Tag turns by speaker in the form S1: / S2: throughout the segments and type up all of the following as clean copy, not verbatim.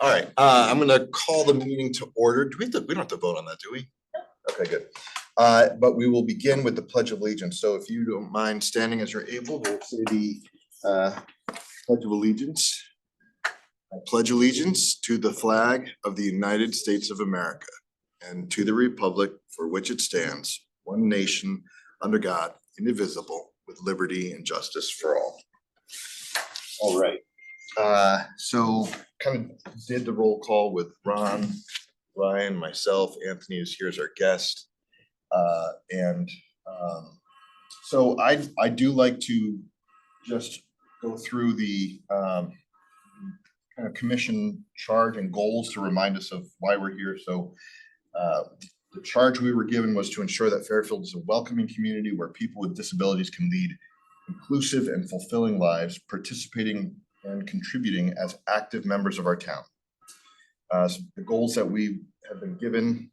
S1: All right, I'm gonna call the meeting to order. We don't have to vote on that, do we? Okay, good. But we will begin with the Pledge of Allegiance. So if you don't mind standing as you're able, we'll say the Pledge of Allegiance. I pledge allegiance to the flag of the United States of America and to the republic for which it stands, one nation, under God, indivisible, with liberty and justice for all. All right. So kind of did the roll call with Ron, Ryan, myself, Anthony is here as our guest. So I do like to just go through the kind of commission charge and goals to remind us of why we're here. So the charge we were given was to ensure that Fairfield is a welcoming community where people with disabilities can lead inclusive and fulfilling lives, participating and contributing as active members of our town. So the goals that we have been given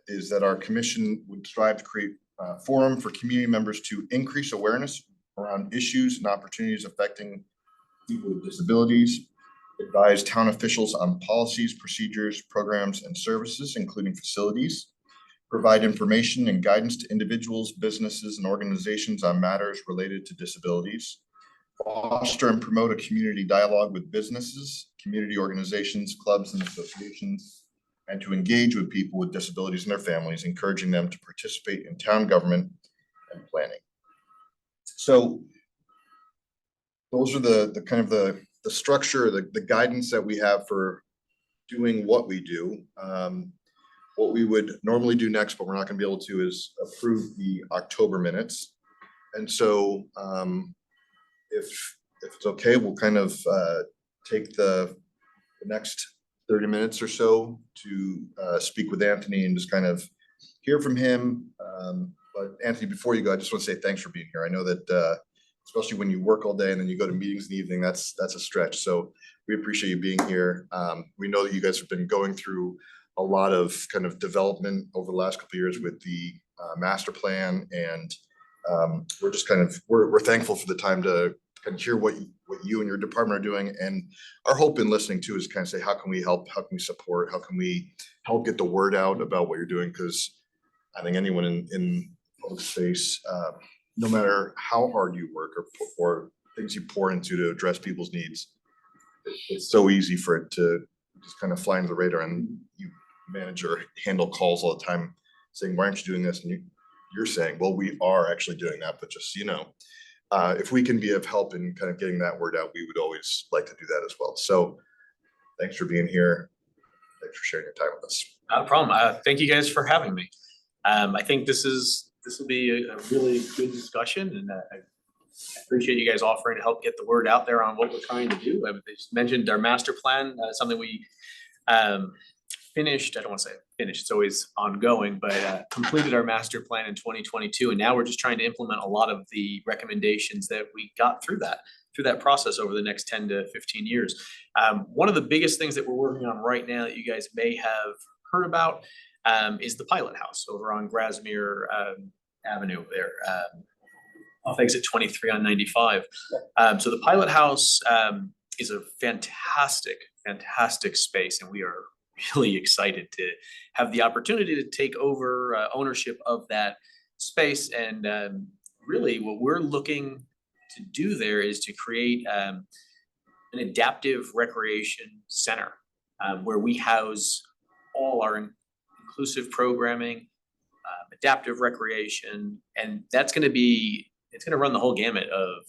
S1: is that our commission would strive to create a forum for community members to increase awareness around issues and opportunities affecting people with disabilities, advise town officials on policies, procedures, programs, and services, including facilities, provide information and guidance to individuals, businesses, and organizations on matters related to disabilities, foster and promote a community dialogue with businesses, community organizations, clubs, and associations, and to engage with people with disabilities and their families, encouraging them to participate in town government and planning. So those are the kind of the structure, the guidance that we have for doing what we do. What we would normally do next, but we're not going to be able to, is approve the October minutes. And so if it's okay, we'll kind of take the next 30 minutes or so to speak with Anthony and just kind of hear from him. But Anthony, before you go, I just want to say thanks for being here. I know that especially when you work all day and then you go to meetings in the evening, that's a stretch. So we appreciate you being here. We know that you guys have been going through a lot of kind of development over the last couple of years with the master plan, and we're just kind of we're thankful for the time to kind of hear what you and your department are doing. And our hope in listening to is kind of say, how can we help? How can we support? How can we help get the word out about what you're doing? Because I think anyone in public space, no matter how hard you work or things you pour into to address people's needs, it's so easy for it to just kind of fly under the radar, and you manage or handle calls all the time saying, why aren't you doing this? And you're saying, well, we are actually doing that, but just, if we can be of help in kind of getting that word out, we would always like to do that as well. So thanks for being here. Thanks for sharing your time with us.
S2: Not a problem. Thank you guys for having me. I think this will be a really good discussion, and I appreciate you guys offering to help get the word out there on what we're trying to do. I just mentioned our master plan, something we finished. I don't want to say finished, it's always ongoing, but completed our master plan in 2022. And now we're just trying to implement a lot of the recommendations that we got through that process over the next 10 to 15 years. One of the biggest things that we're working on right now that you guys may have heard about is the pilot house over on Grasmere Avenue there, off exit 23 on 95. So the pilot house is a fantastic space, and we are really excited to have the opportunity to take over ownership of that space. And really what we're looking to do there is to create an adaptive recreation center where we house all our inclusive programming, adaptive recreation, and it's going to run the whole gamut of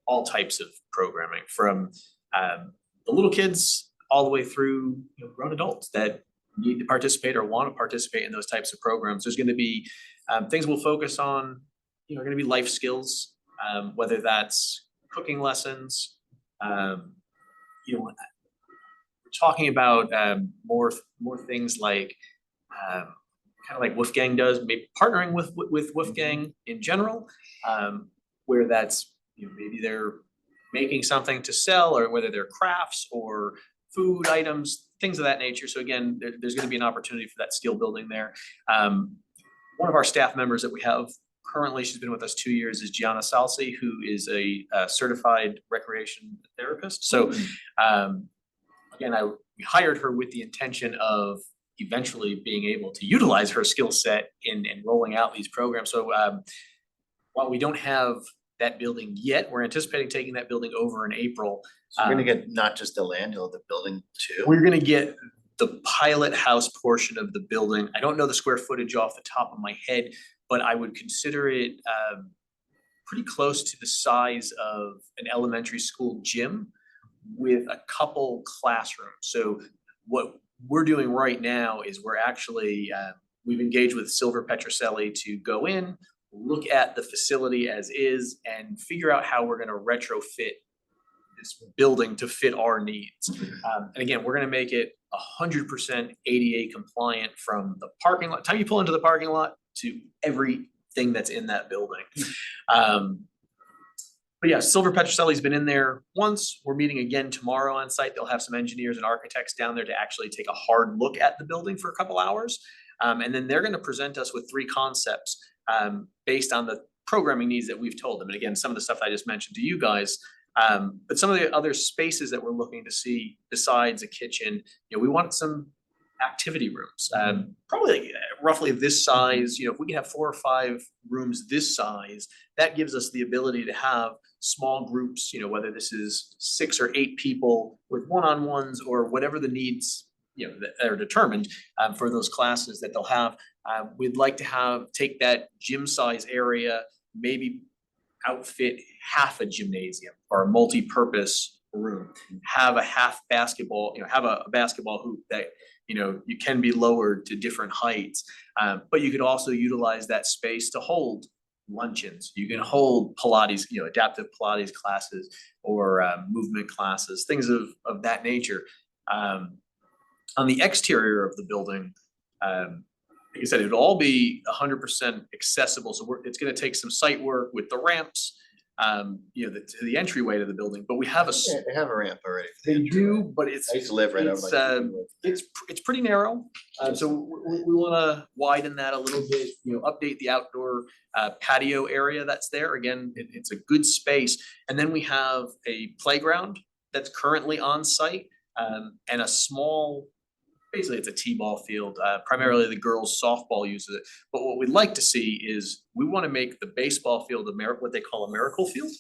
S2: all types of programming, from the little kids all the way through grown adults that need to participate or want to participate in those types of programs. There's going to be things we'll focus on, are going to be life skills, whether that's cooking lessons. We're talking about more things like kind of like Wolfgang does, maybe partnering with Wolfgang in general, where that's maybe they're making something to sell, or whether they're crafts or food items, things of that nature. So again, there's going to be an opportunity for that skill building there. One of our staff members that we have currently, she's been with us 2 years, is Gianna Salsi, who is a certified recreation therapist. So again, we hired her with the intention of eventually being able to utilize her skill set in rolling out these programs. So while we don't have that building yet, we're anticipating taking that building over in April.
S3: So you're gonna get not just the land, you'll have the building too?
S2: We're gonna get the pilot house portion of the building. I don't know the square footage off the top of my head, but I would consider it pretty close to the size of an elementary school gym with a couple classrooms. So what we're doing right now is we're actually, we've engaged with Silver Petroselli to go in, look at the facility as is, and figure out how we're gonna retrofit this building to fit our needs. And again, we're gonna make it 100% ADA compliant from the parking lot, time you pull into the parking lot to everything that's in that building. But yeah, Silver Petroselli's been in there once. We're meeting again tomorrow on site. They'll have some engineers and architects down there to actually take a hard look at the building for a couple hours. And then they're gonna present us with 3 concepts based on the programming needs that we've told them. And again, some of the stuff I just mentioned to you guys, but some of the other spaces that we're looking to see besides a kitchen, we want some activity rooms, probably like roughly this size. If we can have 4 or 5 rooms this size, that gives us the ability to have small groups, whether this is 6 or 8 people with one-on-ones or whatever the needs, that are determined for those classes that they'll have. We'd like to take that gym size area, maybe outfit half a gymnasium or a multi-purpose room, have a half basketball, have a basketball hoop that, you can be lowered to different heights. But you could also utilize that space to hold luncheons. You can hold Pilates, adaptive Pilates classes or movement classes, things of that nature. On the exterior of the building, like I said, it'd all be 100% accessible. So it's going to take some site work with the ramps, to the entryway to the building. But we have
S3: Yeah, they have a ramp already.
S2: they do, but it's
S3: I used to live right over like.
S2: it's pretty narrow. So we want to widen that a little bit. Update the outdoor patio area that's there. Again, it's a good space. And then we have a playground that's currently on site, and a small. Basically, it's a t-ball field. Primarily, the girls' softball uses it. But what we'd like to see is we want to make the baseball field what they call a miracle field.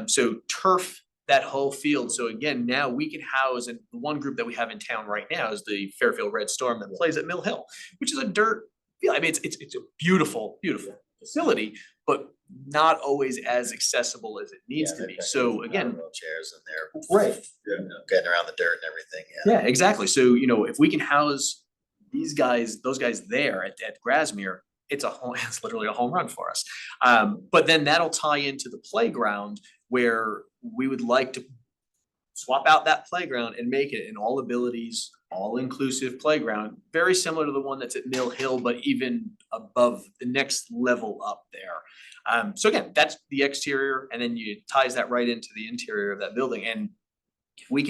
S2: So turf that whole field. So again, now we can house, and the one group that we have in town right now is the Fairfield Red Storm that plays at Mill Hill, which is a dirt field. I mean, it's a beautiful, beautiful facility, but not always as accessible as it needs to be. So again,
S3: Chairs in there.
S2: right.
S3: Getting around the dirt and everything,
S2: Yeah, exactly. So, if we can house those guys there at Grasmere, it's literally a home run for us. But then that'll tie into the playground where we would like to swap out that playground and make it an all abilities, all inclusive playground, very similar to the one that's at Mill Hill, but even above the next level up there. So again, that's the exterior, and then you ties that right into the interior of that building. And we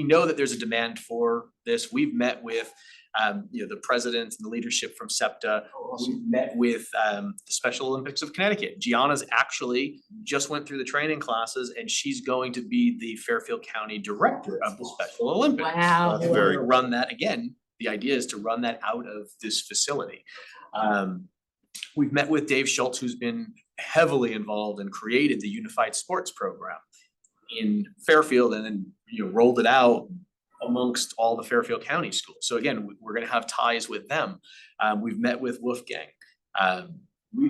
S2: know that there's a demand for this. We've met with the president and the leadership from SEPTA. We've met with the Special Olympics of Connecticut. Gianna's actually just went through the training classes, and she's going to be the Fairfield County director of the Special Olympics.
S4: Wow.
S2: And we're gonna run that again. The idea is to run that out of this facility. We've met with Dave Schultz, who's been heavily involved and created the Unified Sports Program in Fairfield, and then rolled it out amongst all the Fairfield County schools. So again, we're going to have ties with them. We've met with Wolfgang.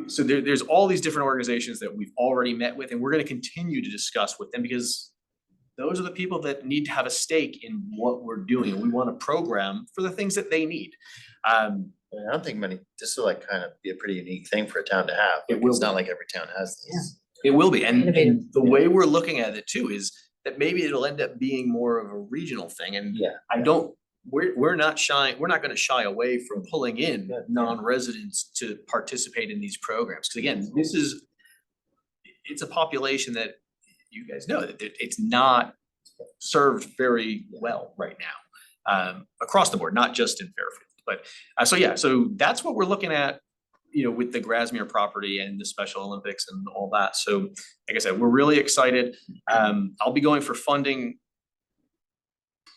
S2: So there's all these different organizations that we've already met with, and we're going to continue to discuss with them because those are the people that need to have a stake in what we're doing. And we want to program for the things that they need.
S3: I don't think this will kind of be a pretty unique thing for a town to have.
S2: It will
S3: It's not
S2: be.
S3: like every town has this.
S2: It will be. And
S4: Innovative.
S2: the way we're looking at it too is that maybe it'll end up being more of a regional thing. And
S3: Yeah.
S2: we're not going to shy away from pulling in
S3: Yeah.
S2: non-residents to participate in these programs. Because again, it's a population that you guys know that it's not served very well right now, across the board, not just in Fairfield. But so that's what we're looking at, with the Grasmere property and the Special Olympics and all that. So like I said, we're really excited. I'll be going for funding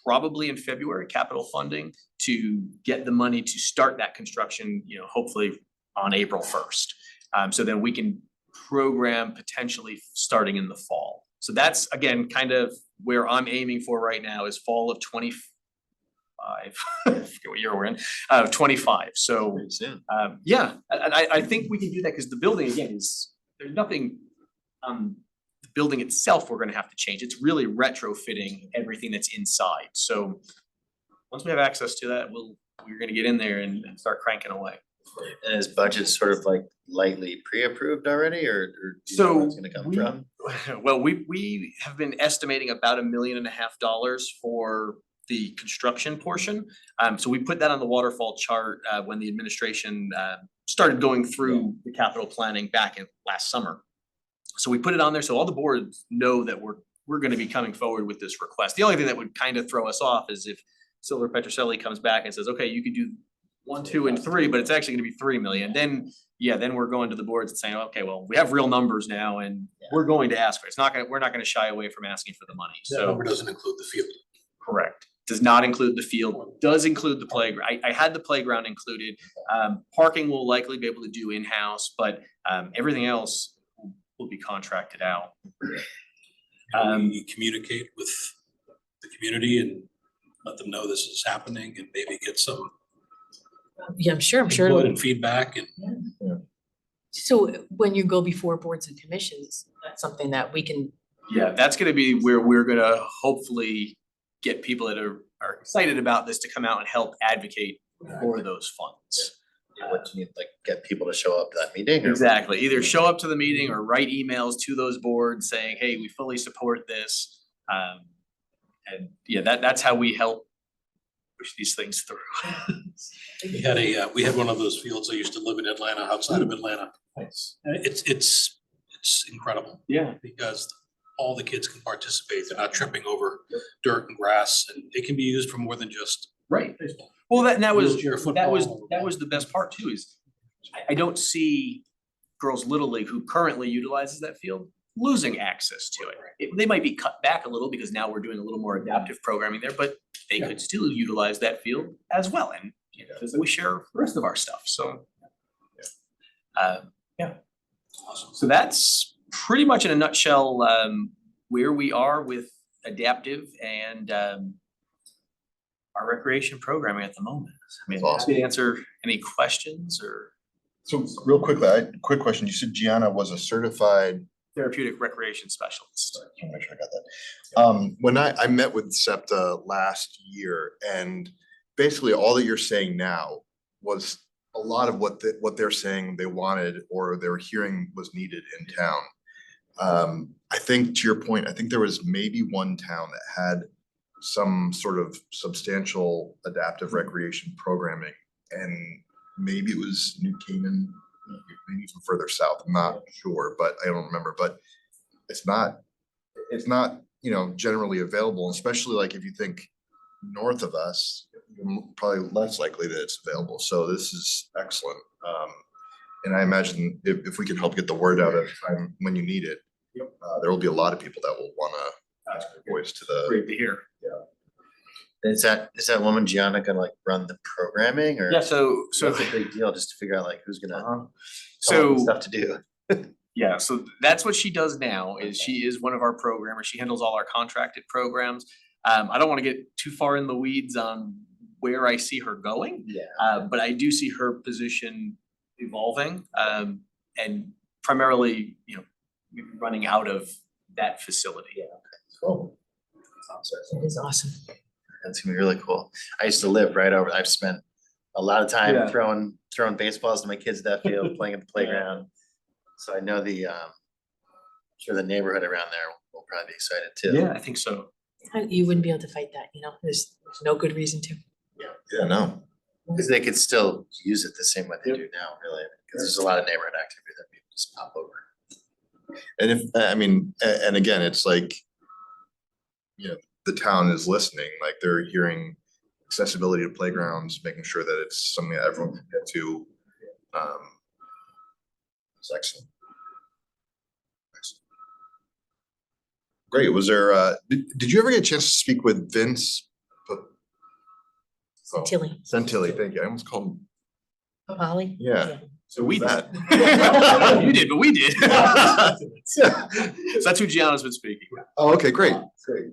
S2: probably in February, capital funding to get the money to start that construction, hopefully on April 1st. So then we can program potentially starting in the fall. So that's, again, kind of where I'm aiming for right now is fall of 25. I forget what year we're in, 25. So,
S3: Pretty soon.
S2: yeah, and I think we can do that because the building, again, there's nothing, the building itself we're gonna have to change. It's really retrofitting everything that's inside. So once we have access to that, we're gonna get in there and start cranking away.
S3: And is budget sort of like lightly pre-approved already, or do you know where it's gonna come from?
S2: Well, we have been estimating about $1.5 million for the construction portion. So we put that on the waterfall chart when the administration started going through the capital planning back in last summer. So we put it on there so all the boards know that we're gonna be coming forward with this request. The only thing that would kind of throw us off is if Silver Petroselli comes back and says, okay, you could do 1, 2, and 3, but it's actually gonna be 3 million. Then we're going to the boards and saying, okay, well, we have real numbers now and we're going to ask for it. We're not gonna shy away from asking for the money.
S4: That
S2: So
S4: number doesn't include the field.
S2: correct. Does not include the field, does include the playground. I had the playground included. Parking will likely be able to do in-house, but everything else will be contracted out.
S4: We communicate with the community and let them know this is happening and maybe get some
S5: Yeah, I'm sure
S4: input
S5: it'll.
S4: and feedback and
S5: So when you go before boards and commissions, that's something that we can,
S2: Yeah, that's gonna be where we're gonna hopefully get people that are excited about this to come out and help advocate for those funds.
S3: What do you need, like, get people to show up to that meeting or?
S2: Exactly, either show up to the meeting or write emails to those boards saying, hey, we fully support this. And yeah, that's how we help push these things through.
S4: we had one of those fields. I used to live in Atlanta, outside of Atlanta. It's incredible
S2: Yeah.
S4: because all the kids can participate. They're not tripping over dirt and grass, and it can be used for more than just
S2: Right. Well, that was,
S4: Wheelchair
S2: that was
S4: football.
S2: the best part too, is I don't see girls' Little League who currently utilizes that field losing access to it. They might be cut back a little because now we're doing a little more adaptive programming there, but they could still utilize that field as well. And we share the rest of our stuff, so.
S4: awesome.
S2: So that's pretty much in a nutshell, where we are with adaptive and our recreation programming at the moment. I mean,
S1: That's
S2: happy to answer any questions or
S1: So real quickly, quick question. You said Gianna was a certified,
S2: therapeutic recreation specialist.
S1: I just wanna make sure I got that. When I met with SEPTA last year, and basically all that you're saying now was a lot of what they're saying they wanted or they were hearing was needed in town. I think to your point, I think there was maybe one town that had some sort of substantial adaptive recreation programming, and maybe it was New Canaan, maybe even further south, I'm not sure, but I don't remember, but it's not, generally available, especially like if you think north of us, probably less likely that it's available. So this is excellent. And I imagine if we can help get the word out at a time when you need it, there will be a lot of people that will wanna add their voice to the.
S2: Great to hear.
S3: Is that woman Gianna gonna like run the programming or?
S2: Yeah, so
S3: That's a big deal, just to figure out like who's gonna come up
S2: so
S3: with stuff to do.
S2: yeah, so that's what she does now, is she is one of our programmers. She handles all our contracted programs. I don't wanna get too far in the weeds on where I see her going.
S3: Yeah.
S2: But I do see her position evolving, and primarily, running out of that facility.
S3: Yeah, cool.
S5: it is awesome.
S3: That's gonna be really cool. I used to live right over, I've spent a lot of time
S2: Yeah.
S3: throwing baseballs to my kids at that field, playing at the playground. So I know sure the neighborhood around there will probably be excited too.
S2: Yeah, I think so.
S5: You wouldn't be able to fight that, there's no good reason to.
S1: Yeah, no.
S3: Cause they could still use it the same way they do now, really, cause there's a lot of neighborhood activity that people just pop over.
S1: And and again, it's like, the town is listening, like they're hearing accessibility to playgrounds, making sure that it's something that everyone can get to. It's excellent. Great. Was there, did you ever get a chance to speak with Vince
S5: Tilly,
S1: Centilly, thank you. I almost called him,
S5: Holly.
S1: yeah.
S2: So we did.
S1: that.
S2: You did, but we did. So that's who Gianna's been speaking.
S1: Oh, okay, great, great.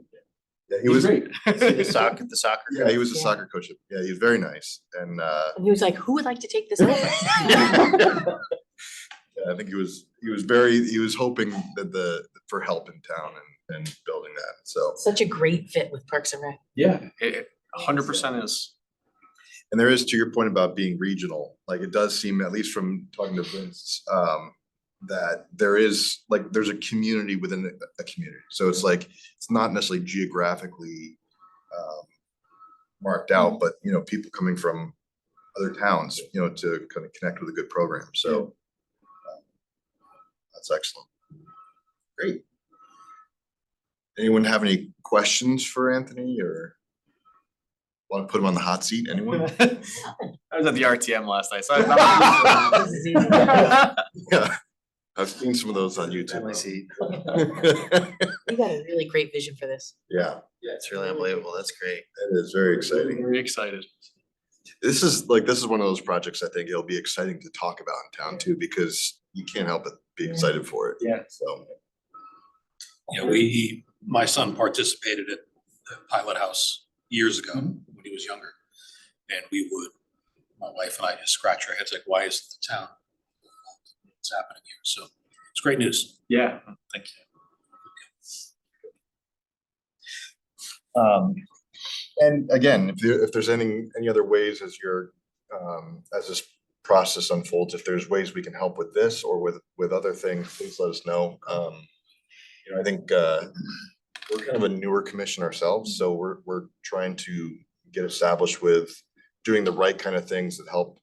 S1: Yeah, he was,
S3: The soccer
S1: yeah, he was a
S5: Yeah.
S1: soccer coach. Yeah, he was very nice and,
S5: And he was like, who would like to take this over?
S1: yeah, I think he was hoping that for help in town and building that, so.
S5: Such a great fit with Parks and Rec.
S2: Yeah, it 100% is.
S1: And there is, to your point about being regional, like it does seem, at least from talking to Vince, that there's a community within a community. So it's like, it's not necessarily geographically marked out, but people coming from other towns, to kind of connect with a good program. So that's excellent. Great. Anyone have any questions for Anthony or want to put him on the hot seat? Anyone?
S2: I was at the RTM last night, so I
S5: This is easy.
S1: Yeah, I've seen some of those on YouTube.
S3: family seat.
S5: You got a really great vision for this.
S1: Yeah,
S3: It's really unbelievable. That's great.
S1: it is very exciting.
S2: very excited.
S1: This is one of those projects I think it'll be exciting to talk about in town too, because you can't help but be excited for it.
S2: Yeah.
S1: So,
S4: Yeah, my son participated at the Pilot House years ago when he was younger. And my wife and I just scratch our heads like, why isn't the town? What's happening here? So it's great news.
S2: Yeah,
S4: Thank you.
S1: and again, if there's any other ways as as this process unfolds, if there's ways we can help with this or with other things, please let us know. I think we're kind of a newer commission ourselves, so we're trying to get established with doing the right kind of things that help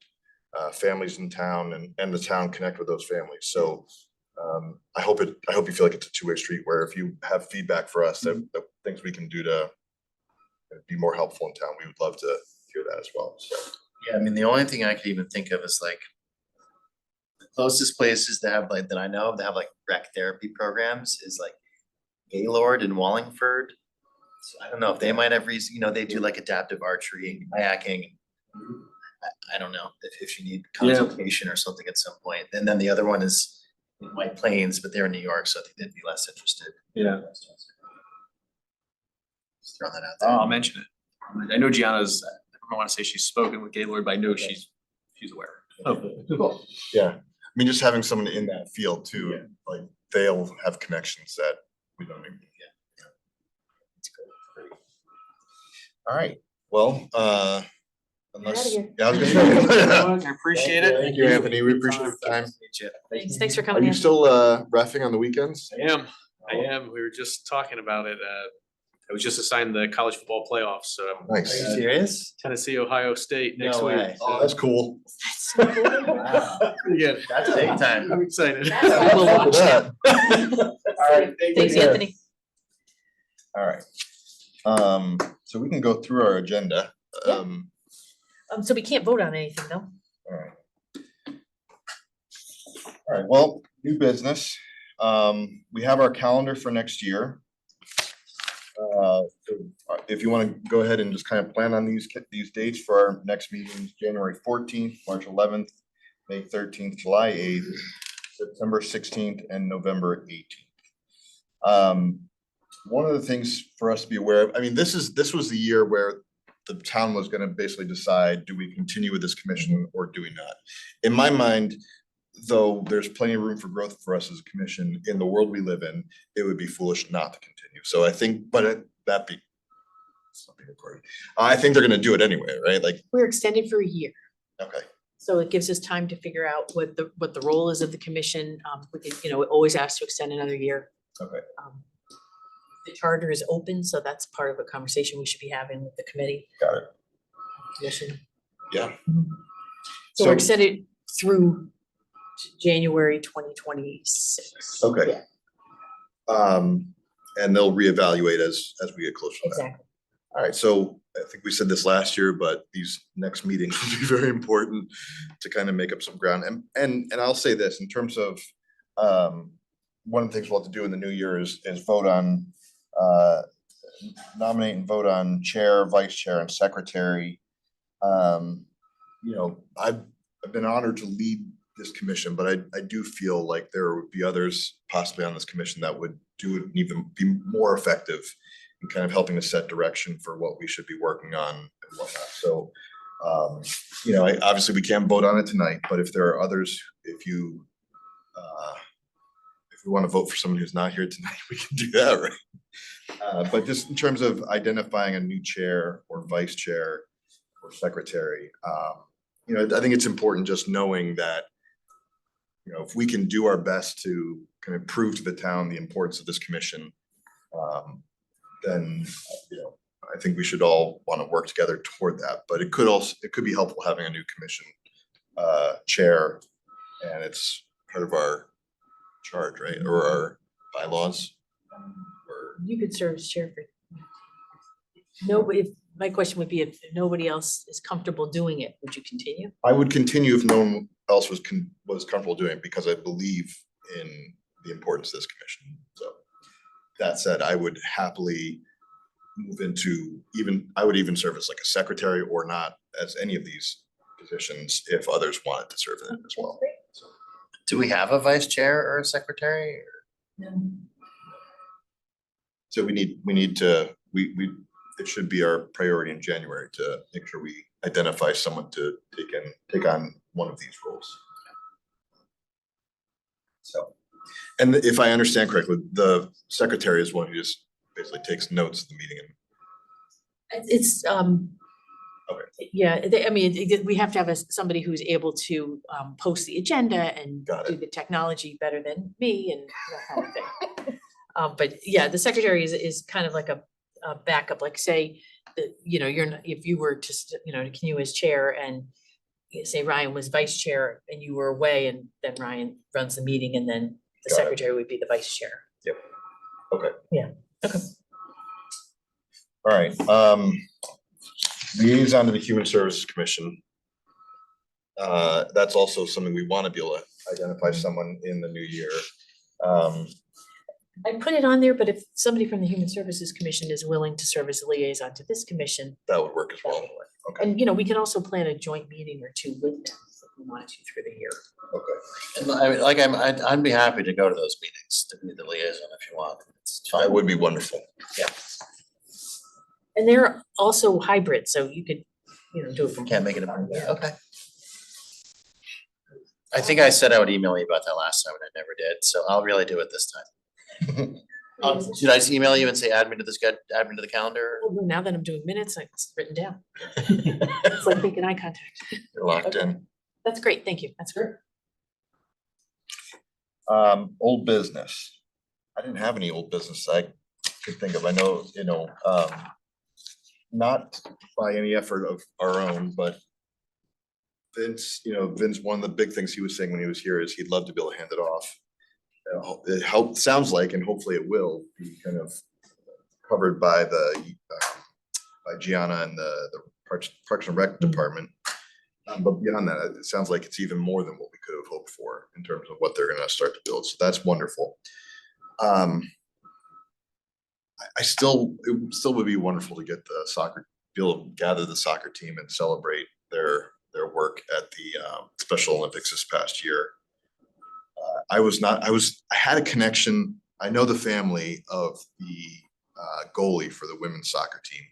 S1: families in town and the town connect with those families. So I hope you feel like it's a two-way street where if you have feedback for us that things we can do to be more helpful in town, we would love to hear that as well. So
S3: Yeah, I mean, the only thing I could even think of is like the closest places that I know of that have like rec therapy programs is like Gaylord and Wallingford. So I don't know if they might have reason, they do like adaptive archery and kayaking. I don't know if you need consultation or something at some point. And then the other one is in White Plains, but they're in New York, so I think they'd be less interested.
S2: yeah.
S3: Just throwing that out
S2: Oh,
S3: there.
S2: I'll mention it. I know Gianna's, I don't want to say she's spoken with Gaylord, but I know she's aware.
S1: cool. Yeah, I mean, just having someone in that field too, like they'll have connections that we don't even. All right, well, unless.
S5: here.
S1: Yeah, I was gonna say.
S2: I appreciate it.
S1: Thank you, Anthony. We appreciate your time.
S3: Meet you.
S5: Thanks for
S1: Are
S5: coming
S1: you
S5: in.
S1: still reffing on the weekends?
S2: I am. We were just talking about it. I was just assigned the college football playoffs, so
S3: Are you
S1: Nice.
S3: serious?
S2: Tennessee, Ohio State next
S3: No
S2: week.
S3: way.
S1: Oh, that's cool.
S5: That's so cool.
S3: Wow,
S2: Pretty good.
S3: that's big time.
S2: I'm excited.
S5: That's
S2: We'll
S5: awesome.
S2: watch
S1: That.
S2: All right.
S5: Thanks, Anthony.
S1: All right. So we can go through our agenda.
S5: Yeah. So we can't vote on anything though.
S1: All right. All right, well, new business. We have our calendar for next year. If you want to go ahead and just kind of plan on these dates for our next meetings, January 14th, March 11th, May 13th, July 8th, September 16th, and November 18th. One of the things for us to be aware of, I mean, this was the year where the town was gonna basically decide, do we continue with this commission or do we not? In my mind, though, there's plenty of room for growth for us as a commission, in the world we live in, it would be foolish not to continue. So I think, it's not being recorded. I think they're gonna do it anyway, right? Like,
S5: We're extended for a year.
S1: okay,
S5: So it gives us time to figure out what the role is of the commission. We could, always ask to extend another year.
S1: okay,
S5: The charter is open, so that's part of a conversation we should be having with the committee.
S1: got it.
S5: Commission.
S1: Yeah.
S5: So we're extended through January 2026.
S1: Okay. And they'll reevaluate as we get closer to that.
S5: Exactly.
S1: All right, so I think we said this last year, but these next meetings will be very important to kind of make up some ground. And I'll say this, in terms of, one of the things we'll have to do in the new year is vote on, nominate and vote on chair, vice chair, and secretary. You know, I've been honored to lead this commission, but I do feel like there would be others possibly on this commission that would do it even be more effective in kind of helping to set direction for what we should be working on and whatnot. So, you know, obviously we can't vote on it tonight, but if there are others, if we want to vote for someone who's not here tonight, we can do that, right? But just in terms of identifying a new chair or vice chair or secretary, you know, I think it's important just knowing that, you know, if we can do our best to kind of prove to the town the importance of this commission, then, you know, I think we should all want to work together toward that. But it could be helpful having a new commission chair, and it's part of our charge, right, or our bylaws. Or
S5: You could serve as chair for. Nobody, my question would be if nobody else is comfortable doing it, would you continue?
S1: I would continue if no one else was comfortable doing it, because I believe in the importance of this commission. So that said, I would happily move into I would even serve as like a secretary or not as any of these positions if others wanted to serve in it as well. So,
S3: Do we have a vice chair or a secretary?
S1: so we need to, it should be our priority in January to make sure we identify someone to take on one of these roles. So, and if I understand correctly, the secretary is one who just basically takes notes of the meeting.
S5: It's,
S1: Okay.
S5: yeah, I mean, we have to have somebody who's able to post the agenda and
S1: Got
S5: do the technology better than me and that kind of thing. But yeah, the secretary is kind of like a backup, like say, that, you know, if you were to, you know, to continue as chair and say Ryan was vice chair and you were away, and then Ryan runs the meeting, and then the
S1: Got it.
S5: secretary would be the vice chair.
S1: Yep. Okay.
S5: Yeah. Okay.
S1: All right. Liaison to the Human Services Commission. That's also something we want to be able to identify someone in the new year.
S5: I put it on there, but if somebody from the Human Services Commission is willing to serve as a liaison to this commission,
S1: That would work as
S5: that
S1: well.
S5: would work.
S1: Okay.
S5: And, you know, we can also plan a joint meeting or two with them if we wanted to through the year.
S1: Okay.
S3: And I mean, like, I'd be happy to go to those meetings to be the liaison if you want. It's fine.
S1: That would be wonderful.
S5: And they're also hybrid, so you could, you know, do it from.
S3: Can't make it a,
S5: Yeah.
S3: okay. I think I said I would email you about that last time and I never did, so I'll really do it this time. Should I just email you and say, add me to the calendar?
S5: Well, now that I'm doing minutes, it's written down. It's like making eye contact.
S1: You're locked in.
S5: That's great, thank you, that's great.
S1: Old business. I didn't have any old business I could think of. I know, you know, not by any effort of our own, but Vince, one of the big things he was saying when he was here is he'd love to be able to hand it off. It sounds like, and hopefully it will be kind of covered by by Gianna and the Parks and Rec department. But beyond that, it sounds like it's even more than what we could have hoped for in terms of what they're gonna start to build. So that's wonderful. It still would be wonderful to get the be able to gather the soccer team and celebrate their work at the Special Olympics this past year. I had a connection. I know the family of the goalie for the women's soccer team.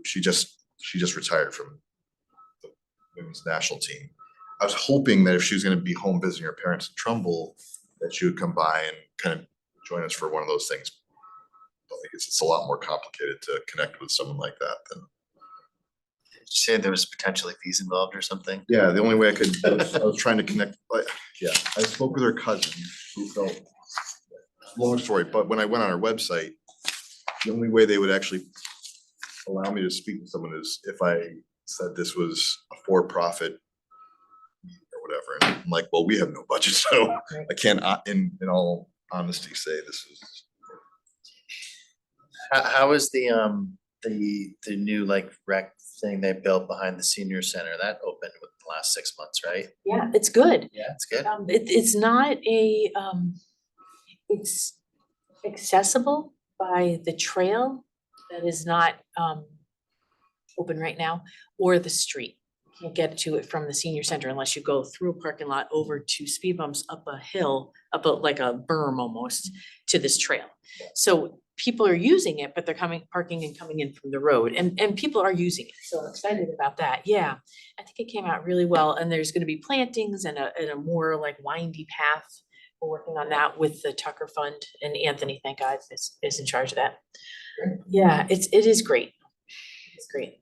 S1: She just retired from the women's national team. I was hoping that if she was going to be home visiting her parents in Trumbull, that she would come by and kind of join us for one of those things. But I guess it's a lot more complicated to connect with someone like that than.
S3: Did you say there was potentially fees involved or something?
S1: Yeah, the only way I was trying to connect, but yeah, I spoke with her cousin who felt, long story, but when I went on her website, the only way they would actually allow me to speak to someone is if I said this was a for-profit or whatever. And I'm like, well, we have no budget, so I can't, in all honesty, say this is.
S3: How is the new like rec thing they built behind the senior center? That opened within the last 6 months, right?
S5: Yeah, it's good.
S3: Yeah, it's good.
S5: It's not a, it's accessible by the trail that is not, open right now, or the street. Can't get to it from the senior center unless you go through a parking lot over to speed bumps up a hill, like a berm almost, to this trail. So people are using it, but they're parking and coming in from the road, and people are using it, so I'm excited about that. Yeah, I think it came out really well, and there's gonna be plantings and a more like windy path. We're working on that with the Tucker Fund, and Anthony, thank God, is in charge of that. Yeah, it is great. It's great.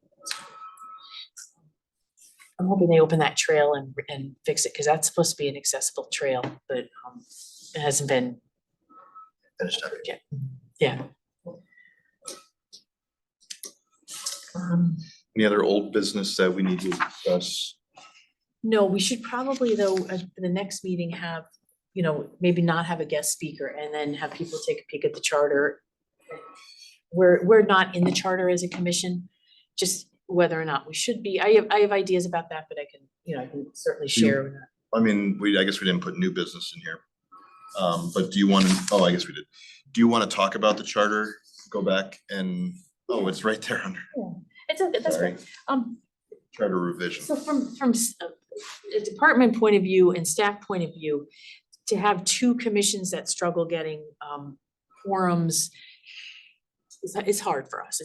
S5: I'm hoping they open that trail and fix it, because that's supposed to be an accessible trail, but it hasn't been
S3: Finished up.
S5: yet. Yeah.
S1: Any other old business that we need to discuss?
S5: No, we should probably though, at the next meeting have, maybe not have a guest speaker and then have people take a peek at the charter. We're not in the charter as a commission, just whether or not we should be. I have ideas about that, but I can certainly share.
S1: I mean, I guess we didn't put new business in here. But do you want to, I guess we did. Do you want to talk about the charter? Go back and, it's right there under
S5: That's
S1: Sorry.
S5: right.
S1: charter revision.
S5: So from a department point of view and staff point of view, to have two commissions that struggle getting quorums is hard for us.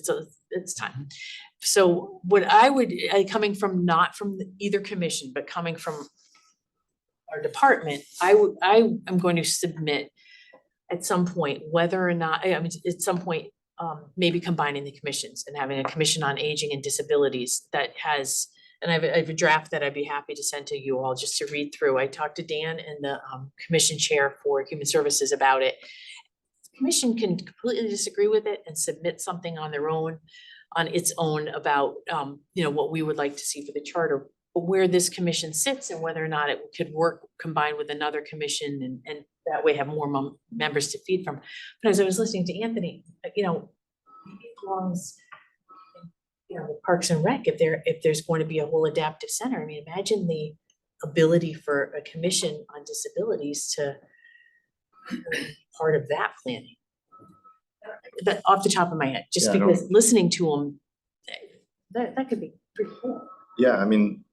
S5: It's time. So what I would, coming from not from either commission, but coming from our department, I am going to submit at some point whether or not, I mean, at some point, maybe combining the commissions and having a commission on aging and disabilities that has, and I have a draft that I'd be happy to send to you all just to read through. I talked to Dan and the commission chair for Human Services about it. The commission can completely disagree with it and submit something on their own, on its own about, what we would like to see for the charter. But where this commission sits and whether or not it could work combined with another commission and that way have more members to feed from. But as I was listening to Anthony, it belongs, the Parks and Rec, if there's going to be a whole adaptive center. I mean, imagine the ability for a commission on disabilities to be part of that planning. That off the top of my head, just
S1: Yeah, I don't-
S5: because listening to them, that could be pretty cool.
S1: Yeah, I mean,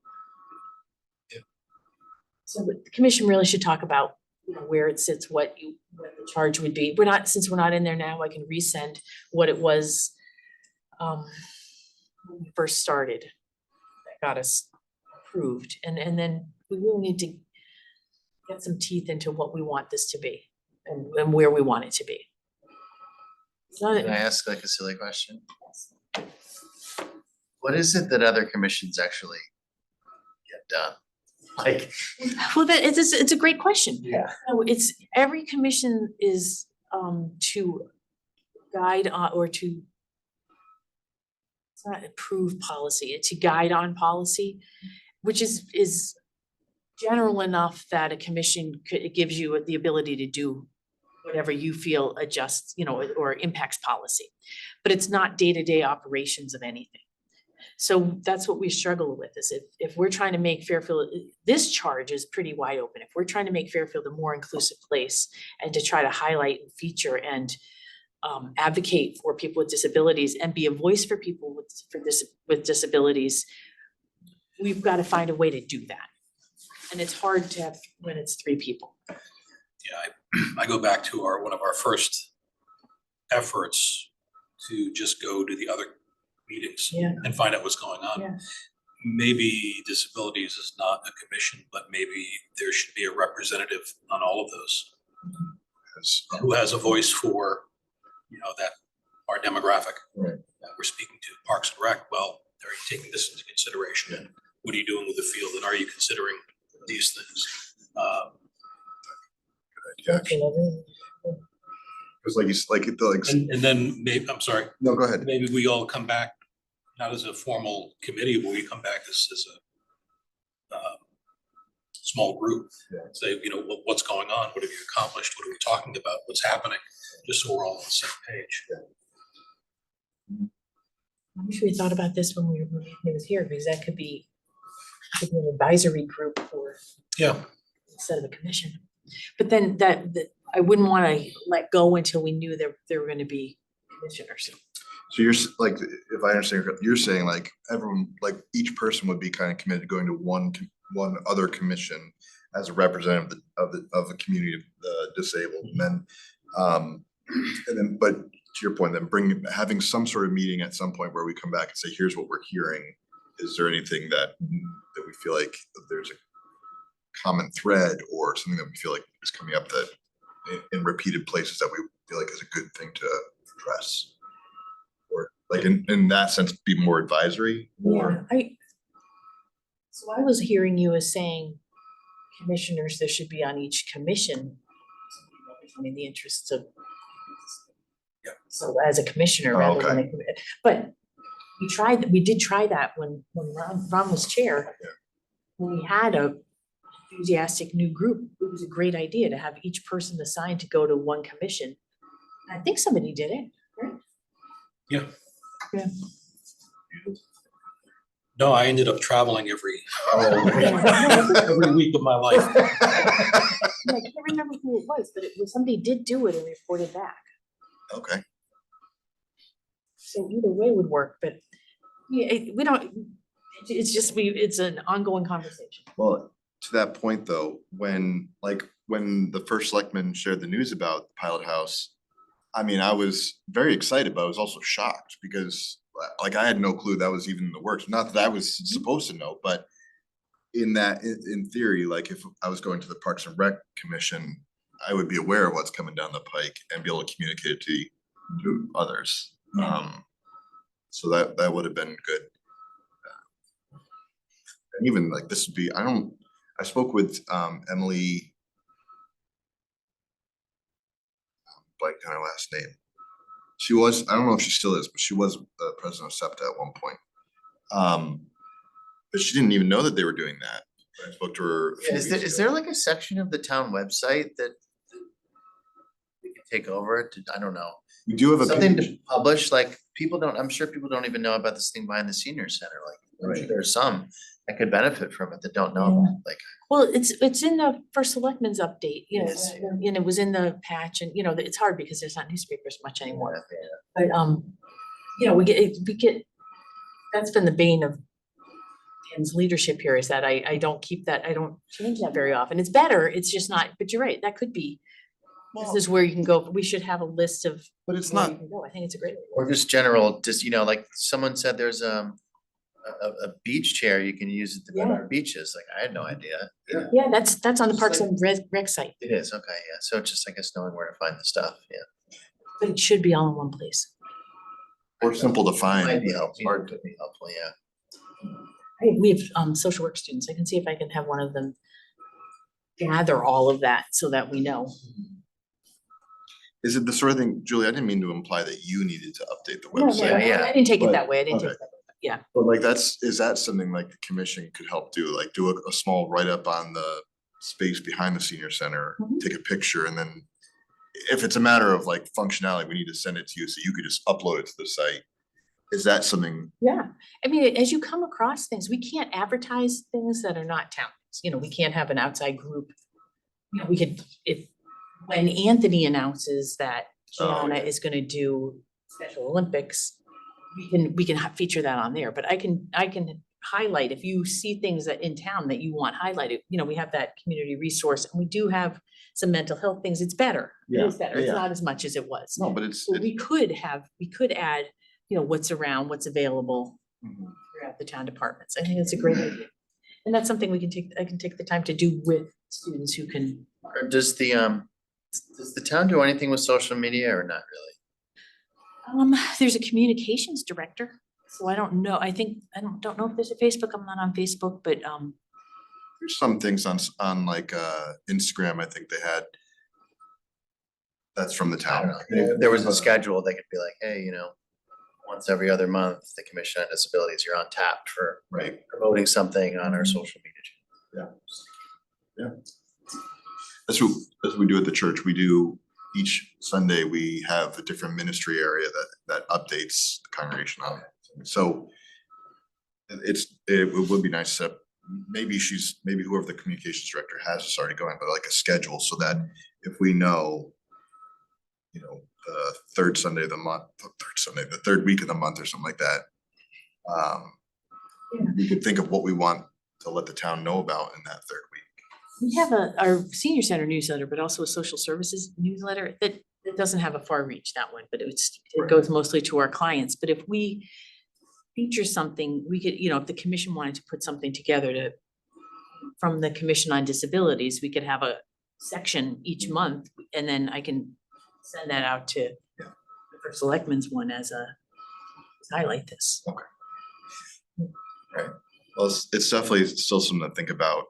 S5: So the commission really should talk about, where it sits, what the charge would be. Since we're not in there now, I can resend what it was when we first started. That got us approved, and then we really need to get some teeth into what we want this to be and where we want it to be. It's not-
S3: Can I ask like a silly question? What is it that other commissions actually get done? Like,
S5: Well, it's a great question.
S3: yeah,
S5: No, it's, every commission is to guide on, or to, it's not approve policy, it's to guide on policy, which is general enough that a commission it gives you the ability to do whatever you feel adjusts, or impacts policy. But it's not day-to-day operations of anything. So that's what we struggle with, is if we're trying to make Fairfield, this charge is pretty wide open. If we're trying to make Fairfield a more inclusive place and to try to highlight and feature and advocate for people with disabilities and be a voice for people with disabilities, we've got to find a way to do that. And it's hard to have when it's 3 people.
S4: Yeah, I go back to one of our first efforts to just go to the other meetings
S5: Yeah.
S4: and find out what's going on.
S5: Yeah.
S4: Maybe disabilities is not a commission, but maybe there should be a representative on all of those who has a voice for, that our demographic
S1: Right.
S4: that we're speaking to. Parks and Rec, well, are you taking this into consideration? And what are you doing with the field? And are you considering these things?
S1: yeah, because
S4: And then maybe, I'm sorry,
S1: no, go ahead.
S4: maybe we all come back, not as a formal committee, but we come back as a small group.
S1: Yeah.
S4: Say, what's going on? What have you accomplished? What are we talking about? What's happening? Just so we're all on the same page.
S5: I wish we thought about this when he was here, because that could be an advisory group for
S4: Yeah.
S5: instead of a commission. But then that I wouldn't want to let go until we knew there were going to be commissioners.
S1: So like, if I understand, you're saying like everyone, like each person would be kind of committed to going to one other commission as a representative of the community of the disabled, and then, but to your point, then having some sort of meeting at some point where we come back and say, here's what we're hearing. Is there anything that we feel like there's a common thread or something that we feel like is coming up that in repeated places that we feel like is a good thing to address? Or like in that sense, be more advisory or?
S5: So I was hearing you as saying commissioners, there should be on each commission, representing the interests of.
S1: Yeah.
S5: So as a commissioner
S1: Oh,
S5: rather than
S1: okay.
S5: but we did try that when Ron was chair.
S1: Yeah.
S5: When we had a enthusiastic new group, it was a great idea to have each person assigned to go to one commission. I think somebody did it, right?
S4: Yeah.
S5: Yeah.
S4: No, I ended up traveling every
S5: Every
S4: week of my life.
S5: I can't remember who it was, but it was somebody did do it and reported back.
S1: Okay.
S5: So either way would work, but yeah, we don't, it's just, it's an ongoing conversation.
S1: Well, to that point though, when the first selectman shared the news about the pilot house, I mean, I was very excited, but I was also shocked because like I had no clue that was even in the works. Not that I was supposed to know, but in theory, like if I was going to the Parks and Rec Commission, I would be aware of what's coming down the pike and be able to communicate it to others. So that would have been good. And even like this would be, I spoke with Emily, blank on her last name. She was, I don't know if she still is, but she was the president of SEPTA at one point. But she didn't even know that they were doing that. I spoke to her.
S3: Is there like a section of the town website that we can take over? I don't know.
S1: We do have a
S3: Something
S1: page.
S3: to publish, like I'm sure people don't even know about this thing behind the senior center, like I'm sure
S1: Right.
S3: there's some that could benefit from it that don't know about it, like.
S5: Well, it's in the first selectmen's update, you know,
S3: Yes.
S5: and it was in the patch and, you know, it's hard because there's not newspapers much anymore.
S3: Yeah.
S5: But, you know, we get, that's been the bane of Dan's leadership here is that I don't keep that, I don't change that very often. It's better, it's just not, but you're right, that could be. This is where you can go, we should have a list of.
S1: But it's
S5: where
S1: not,
S5: you can go. I think it's a great.
S3: Or just general, just, like someone said there's a beach chair you can use at the
S5: Yeah.
S3: Bernard beaches, like I had no idea.
S5: Yeah, that's on the
S3: Just
S5: Parks
S3: like-
S5: and Rec site,
S3: It is, okay, yeah, so just I guess knowing where to find the stuff, yeah.
S5: but it should be all in one place.
S1: or simple to find.
S3: Might be
S1: you know,
S3: helpful,
S1: hard to-
S3: could be helpful, yeah.
S5: We have social work students. I can see if I can have one of them gather all of that so that we know.
S1: Is it the sort of thing, Julie, I didn't mean to imply that you needed to update the
S5: No,
S1: website.
S3: Yeah.
S5: I didn't take it
S1: But-
S5: that way. I didn't take
S1: okay.
S5: it that way.
S1: But like is that something like the commission could help do, like do a small write-up on the space behind the senior center,
S5: Mhm.
S1: take a picture, and then if it's a matter of like functionality, we need to send it to you so you could just upload it to the site. Is that something?
S5: Yeah, I mean, as you come across things, we can't advertise things that are not town. You know, we can't have an outside group. You know, we could, when Anthony announces that
S1: Oh,
S5: Gianna
S1: yeah.
S5: is gonna do Special Olympics, we can feature that on there, but I can highlight, if you see things that in town that you want highlighted, you know, we have that community resource, and we do have some mental health things. It's better. It is better. It's
S1: Yeah.
S5: not as much as it was.
S1: No, but it's.
S5: So we could add, you know, what's around, what's available
S1: Mhm.
S5: throughout the town departments. I think it's a great idea. And that's something I can take the time to do with students who can.
S3: Or does the town do anything with social media or not really?
S5: There's a communications director, so I don't know. I don't know if there's a Facebook. I'm not on Facebook, but
S1: There's some things on like Instagram, I think they had. That's from the
S3: I
S1: town.
S3: don't know, if there was a schedule, they could be like, hey, once every other month, the Commission on Disabilities, you're on tap for
S1: Right.
S3: promoting something on our social media.
S1: That's what we do at the church. We do each Sunday, we have a different ministry area that updates the congregation on it. So it would be nice to, maybe whoever the communications director has is already going, but like a schedule so that if we know, the third Sunday of the month, the third week of the month or something like that. We could think of what we want to let the town know about in that third week.
S5: We have our senior center newsletter, but also a social services newsletter that doesn't have a far reach, that one, but it goes mostly to our clients. But if we feature something, we could, if the commission wanted to put something together from the Commission on Disabilities, we could have a section each month, and then I can send that out to the first selectmen's one as a highlight this.
S1: Right. Well, it's definitely still something to think about,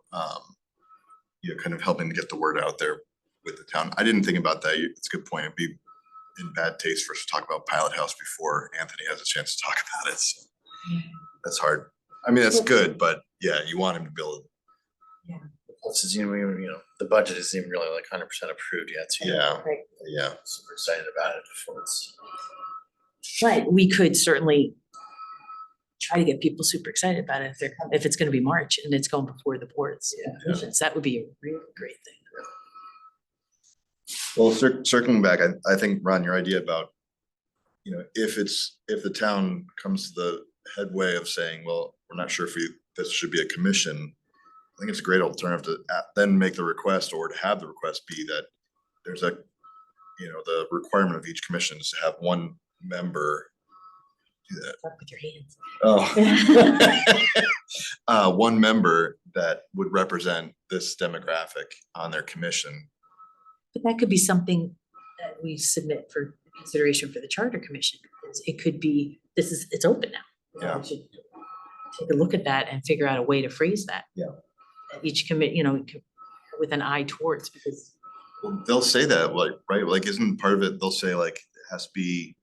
S1: kind of helping to get the word out there with the town. I didn't think about that. It's a good point. It'd be in bad taste for us to talk about Pilot House before Anthony has a chance to talk about it. So that's hard. I mean, that's good, but yeah, you want him to build.
S3: This is, the budget isn't even really like 100% approved yet, so
S1: Yeah.
S3: super excited about it before it's.
S5: But we could certainly try to get people super excited about it if it's gonna be March and it's going before the boards. That would be a really great thing.
S1: Well, circling back, I think, Ron, your idea about, if the town comes to the headway of saying, well, we're not sure if this should be a commission, I think it's a great alternative to then make the request, or to have the request be that there's the requirement of each commission is to have one member do that.
S5: Talk with your hands.
S1: Oh. One member that would represent this demographic on their commission.
S5: But that could be something that we submit for consideration for the Charter Commission. It could be, it's open now.
S1: Yeah.
S5: We should take a look at that and figure out a way to phrase that.
S1: Yeah.
S5: Each commit, with an eye towards, because.
S1: Well, they'll say that, right? Like, isn't part of it, they'll say like, it has to be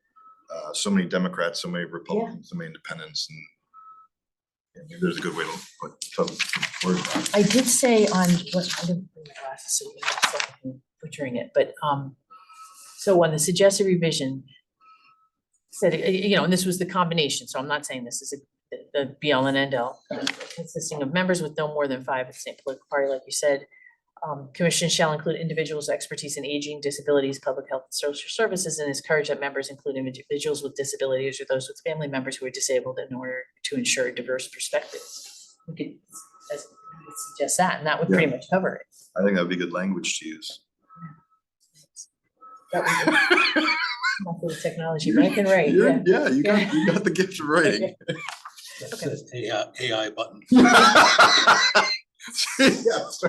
S1: so many Democrats, so many Republicans, so many independents, and maybe there's a good way to put some words on it.
S5: I did say I didn't bring my glasses, so you know, I'm butchering it, but, so on the suggested revision, said, and this was the combination, so I'm not saying this is the be all and end all, consisting of members with no more than 5 of the same political party, like you said. Commission shall include individuals' expertise in aging, disabilities, public health, and social services, and encourage that members include individuals with disabilities or those with family members who are disabled in order to ensure diverse perspectives. We could suggest that, and that would pretty much cover it.
S1: I think that'd be good language to use.
S5: That would be not for the technology, but I can write, yeah.
S1: Yeah, you got the gift of writing.
S4: That's an AI button.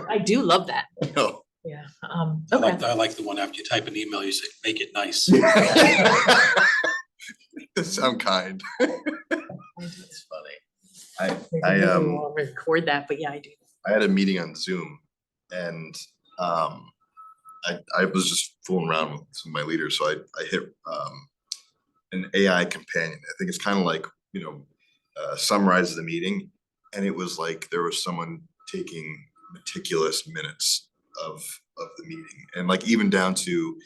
S5: I do love that.
S1: No.
S5: Yeah,
S4: I like the one after you type an email, you say, make it nice.
S1: Sound kind.
S3: It's funny.
S5: I'll record that, but yeah, I do.
S1: I had a meeting on Zoom, and I was just fooling around with some of my leaders, so I hit an AI companion. I think it's kind of like, summarizes the meeting, and it was like there was someone taking meticulous minutes of the meeting, and like even down to,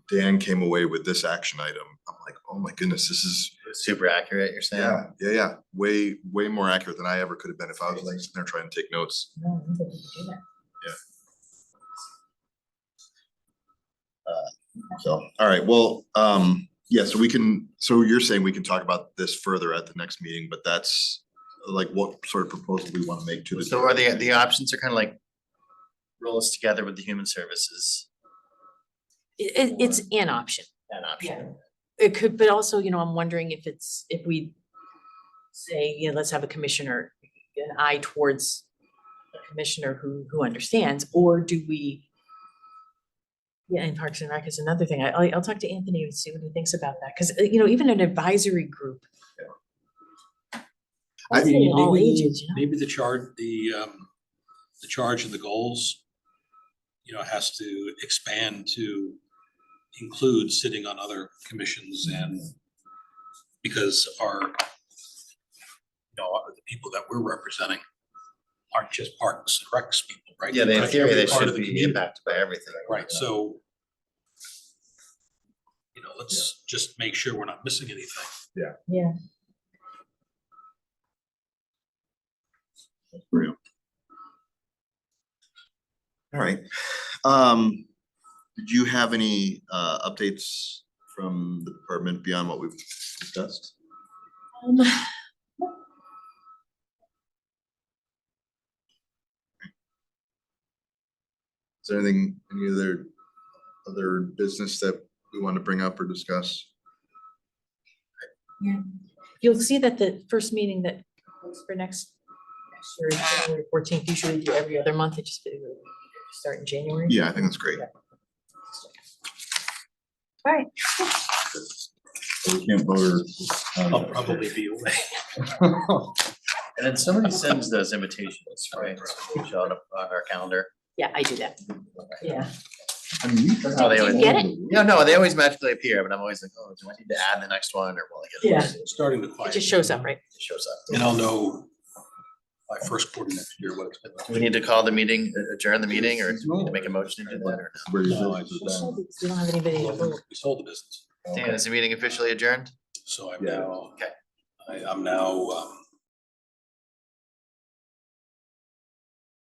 S1: Dan came away with this action item. I'm like, oh my goodness, this is
S3: Super accurate, you're saying?
S1: yeah, way more accurate than I ever could have been if I was like sitting there trying to take notes.
S5: No, I didn't do that.
S1: So, all right, well, yeah, so you're saying we can talk about this further at the next meeting, but that's like what sort of proposal we want to make to the.
S3: So are the options are kind of like roll us together with the human services,
S5: It's an option.
S3: that option.
S5: It could, but also, I'm wondering if we say, let's have a commissioner, an eye towards a commissioner who understands, or do we? Yeah, and Parks and Rec is another thing. I'll talk to Anthony and see what he thinks about that, because, even an advisory group.
S1: I
S5: say all ages,
S4: Maybe the charge and the goals, has to expand to include sitting on other commissions, and because the people that we're representing aren't just Parks and Recs people, right?
S3: Yeah, in
S4: Touch
S3: theory,
S4: every
S3: they
S4: part
S3: should
S4: of the
S3: be
S4: community.
S3: impacted by everything.
S4: Right, so, let's just make sure we're not missing anything.
S5: Yeah.
S1: Real. All right. Did you have any updates from the department beyond what we've discussed? Is there anything, any other business that we want to bring up or discuss?
S5: Yeah, you'll see that the first meeting that was for next year, is January 14th, usually do every other month, it just start in January.
S1: Yeah, I think that's great.
S5: All right.
S1: So we can't vote
S4: I'll
S1: or.
S4: probably be away.
S3: And then somebody sends those invitations, right? So we show it up on our calendar.
S5: Yeah, I do that. Yeah.
S1: I mean,
S3: That's how they
S5: Did you
S3: always.
S5: get it?
S3: Yeah, no, they always magically appear, but I'm always like, oh, do I need to add the next one or will I get?
S5: Yeah.
S3: It
S4: Starting to
S5: It
S4: quiet.
S5: just shows up, right?
S3: shows up.
S4: And I'll know by first quarter next year what it's been like.
S3: Do we need to call the meeting, adjourn the meeting, or do we need to make a motion to do that or
S1: Where you
S4: No, I
S1: business is
S4: just-
S1: down.
S5: We don't have anybody to vote.
S4: We sold the business,
S3: no? Dan, is the meeting officially adjourned?
S4: so I'm
S1: Yeah.
S4: now,
S3: Okay.
S4: I'm now